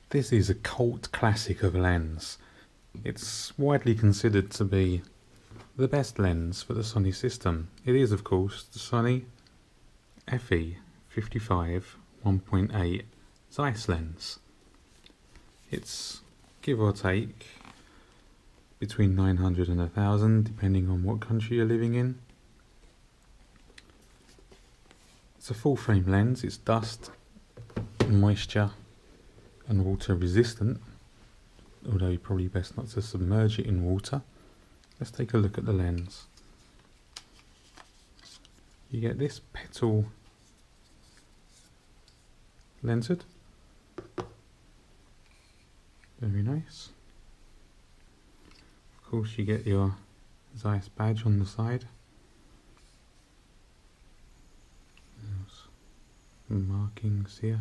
This is a cult classic of a lens. It's widely considered to be the best lens for the Sony system. It is, of course, the Sony FE55F18Z ZEISS lens. It's, give or take, between 900 and 1000, depending on what country you're living in. It's a full frame lens. It's dust, moisture and water resistant, although you're probably best not to submerge it in water. Let's take a look at the lens. You get this petal lensed. Very nice. Of course you get your ZEISS badge on the side. There's some markings here.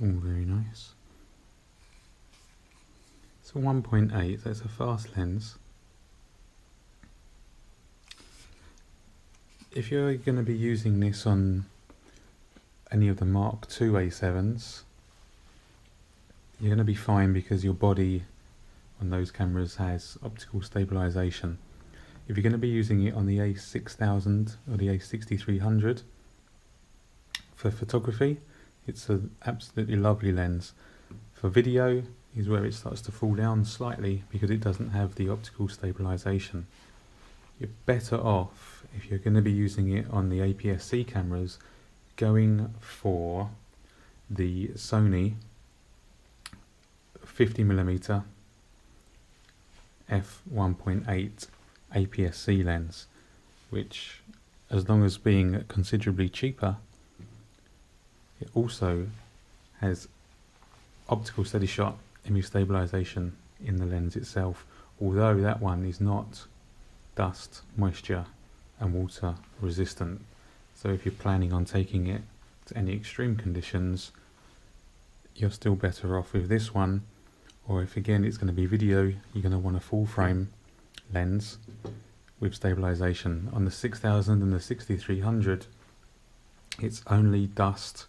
All very nice. It's a 1.8, so it's a fast lens. If you're going to be using this on any of the Mark II A7s, you're going to be fine because your body on those cameras has optical stabilization. If you're going to be using it on the A6000 or the A6300 for photography, it's an absolutely lovely lens. For video is where it starts to fall down slightly because it doesn't have the optical stabilization. You're better off, if you're going to be using it on the APS-C cameras, going for the Sony 50mm f1.8 APS-C lens, which, as long as being considerably cheaper, it also has optical steady shot image stabilization in the lens itself, although that one is not dust, moisture and water resistant. So if you're planning on taking it to any extreme conditions, you're still better off with this one. Or if again it's going to be video, you're going to want a full frame lens with stabilization. On the 6000 and the 6300, it's only dust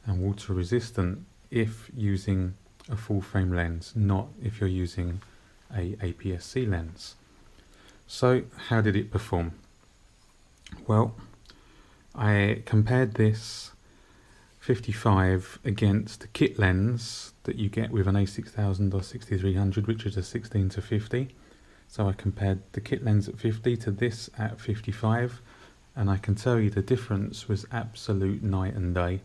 and water resistant if using a full frame lens, not if you're using a APS-C lens. So how did it perform? Well, I compared this 55 against the kit lens that you get with an A6000 or 6300, which is a 16 to 50. So I compared the kit lens at 50 to this at 55, and I can tell you the difference was absolute night and day.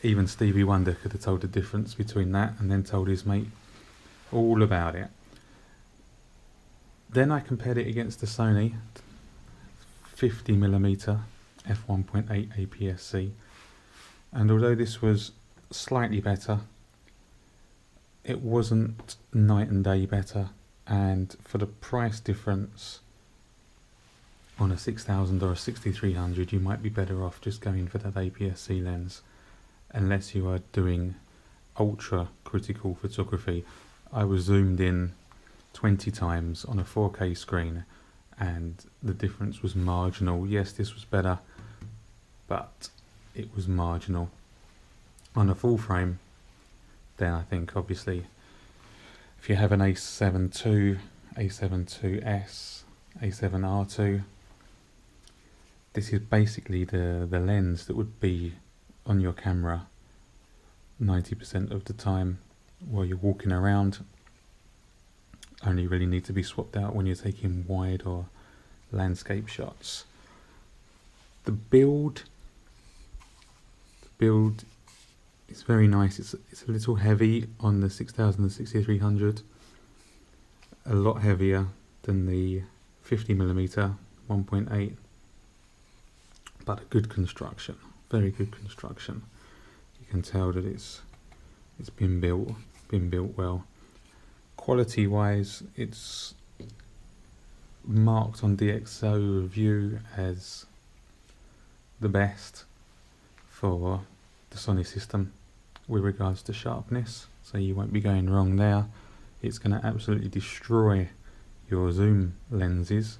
Even Stevie Wonder could have told the difference between that and then told his mate all about it. Then I compared it against the Sony 50mm f1.8 APS-C, and although this was slightly better, it wasn't night and day better. And for the price difference on a 6000 or a 6300, you might be better off just going for that APS-C lens, unless you are doing ultra critical photography. I was zoomed in 20 times on a 4K screen and the difference was marginal. Yes, this was better, but it was marginal. On a full frame, then I think obviously if you have an A7 II, A7 IIS, A7R2, this is basically the lens that would be on your camera 90% of the time while you're walking around. Only really need to be swapped out when you're taking wide or landscape shots. The build is very nice. It's a little heavy on the 6000 and 6300, a lot heavier than the 50mm 1.8, but a good construction, very good construction. You can tell that it's been built well. Quality wise, it's marked on DxO review as the best for the Sony system with regards to sharpness, so you won't be going wrong there. It's going to absolutely destroy your zoom lenses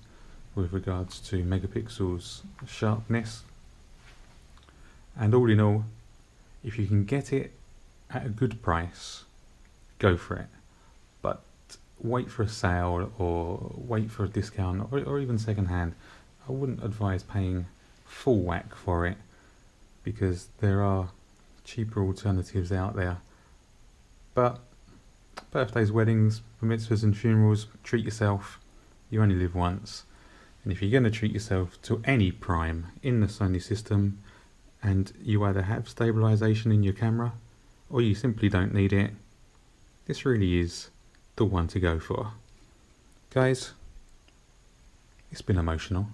with regards to megapixels sharpness. And all in all, if you can get it at a good price, go for it. But wait for a sale or wait for a discount or even second hand. I wouldn't advise paying full whack for it, because there are cheaper alternatives out there. But birthdays, weddings, bar mitzvahs and funerals, treat yourself. You only live once. And if you're going to treat yourself to any prime in the Sony system, and you either have stabilization in your camera or you simply don't need it, this really is the one to go for. Guys, it's been emotional.